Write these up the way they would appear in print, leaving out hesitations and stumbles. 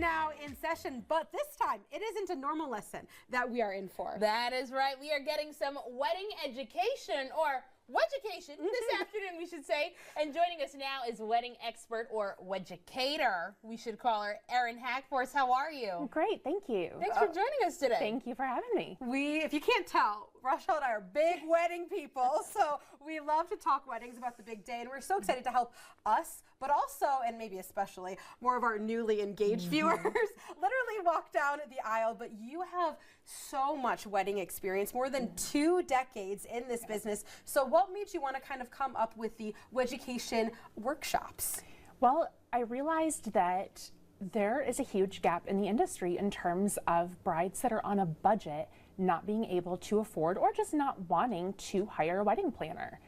now in session, but this time it isn't a normal lesson that we are in for. That is right. We are getting some wedding education, or Wed-ucator this afternoon, we should say. And joining us now is wedding expert, or Wed-ucator, we should call her, Erin Hagfors. How are you? Great, thank you. Thanks for joining us today. Thank you for having me. If you can't tell, Rochelle and I are big wedding people, so we love to talk weddings about the big day, and we're so excited to help us, but also, and maybe especially, more of our newly engaged viewers literally walk down the aisle. But you have so much wedding experience, more than 2 decades in this business. So what made you want to kind of come up with the Wed-ucator workshops? Well, I realized that there is a huge gap in the industry in terms of brides that are on a budget not being able to afford, or just not wanting to hire a wedding planner.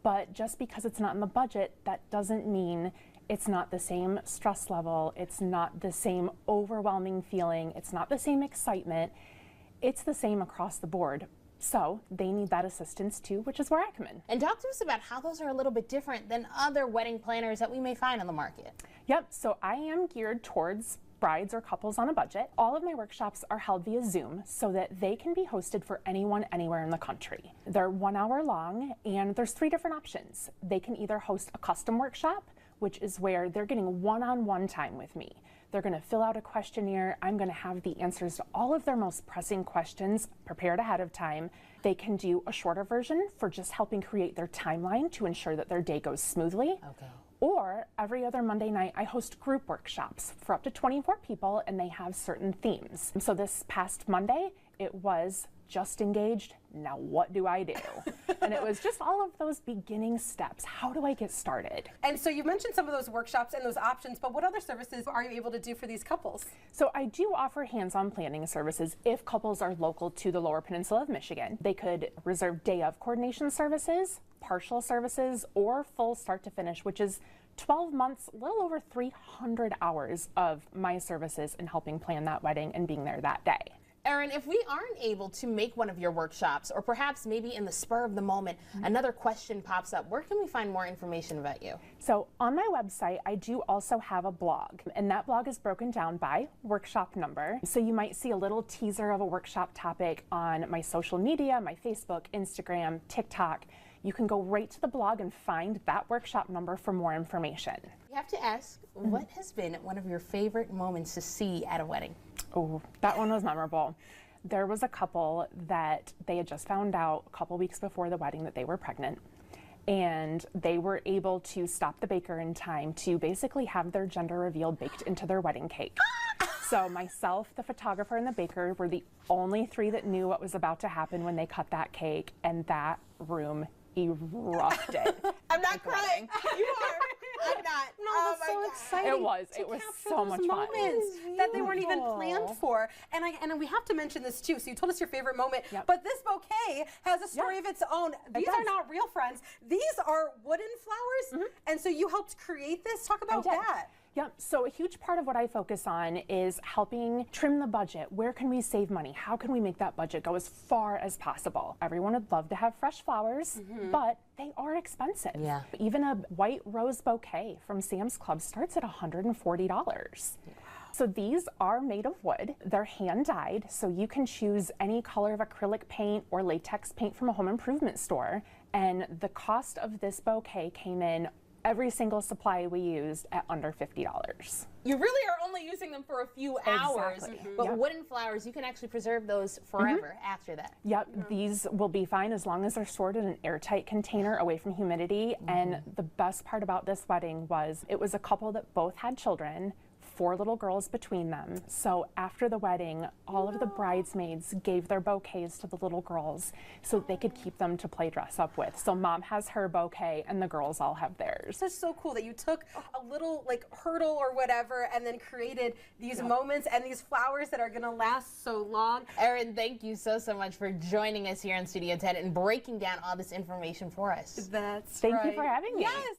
But just because it's not in the budget, that doesn't mean it's not the same stress level, it's not the same overwhelming feeling, it's not the same excitement. It's the same across the board. So they need that assistance too, which is where I come in. And talk to us about how those are a little bit different than other wedding planners that we may find on the market. Yep, so I am geared towards brides or couples on a budget. All of my workshops are held via Zoom so that they can be hosted for anyone, anywhere in the country. They're 1 hour long, and there's 3 different options. They can either host a custom workshop, which is where they're getting one-on-one time with me. They're going to fill out a questionnaire. I'm going to have the answers to all of their most pressing questions prepared ahead of time. They can do a shorter version for just helping create their timeline to ensure that their day goes smoothly. Okay. Or every other Monday night, I host group workshops for up to 24 people, and they have certain themes. So this past Monday, it was just engaged, now what do I do? And it was just all of those beginning steps. How do I get started? And so you mentioned some of those workshops and those options, but what other services are you able to do for these couples? So I do offer hands-on planning services if couples are local to the Lower Peninsula of Michigan. They could reserve day of coordination services, partial services, or full start to finish, which is 12 months, a little over 300 hours of my services in helping plan that wedding and being there that day. Erin, if we aren't able to make one of your workshops, or perhaps maybe in the spur of the moment, another question pops up, where can we find more information about you? So on my website, I do also have a blog, and that blog is broken down by workshop number. So you might see a little teaser of a workshop topic on my social media, my Facebook, Instagram, TikTok. You can go right to the blog and find that workshop number for more information. You have to ask, what has been one of your favorite moments to see at a wedding? Oh, that one was memorable. There was a couple that they had just found out a couple weeks before the wedding that they were pregnant, and they were able to stop the baker in time to basically have their gender reveal baked into their wedding cake. So myself, the photographer, and the baker were the only 3 that knew what was about to happen when they cut that cake, and that room erupted. I'm not crying. You are. I'm not. No, Oh that's my so God. exciting. It was so much fun. Moments that they weren't even planned for. And we have to mention this too. So you told us your favorite moment, but this bouquet has a story of its own. These are not real friends. These are wooden flowers. And so you helped create this. Talk about that. Yep, so a huge part of what I focus on is helping trim the budget. Where can we save money? How can we make that budget go as far as possible? Everyone would love to have fresh flowers, but they are expensive. Yeah. Even a white rose bouquet from Sam's Club starts at $140. So these are made of wood. They're hand dyed, so you can choose any color of acrylic paint or latex paint from a home improvement store. And the cost of this bouquet came in every single supply we used at under $50. You really are only using them for a few hours, Exactly. but wooden flowers, you can actually preserve those forever after that. Yep, these will be fine as long as they're stored in an airtight container away from humidity. And the best part about this wedding was it was a couple that both had children, 4 little girls between them. So after the wedding, all of the bridesmaids gave their bouquets to the little girls so they could keep them to play dress up with. So mom has her bouquet and the girls all have theirs. It's so cool that you took a little hurdle or whatever and then created these moments and these flowers that are gonna last so long. Erin, thank you so much for joining us here on Studio 10 and breaking down all this information for us. That's Thank you for having me. Yes.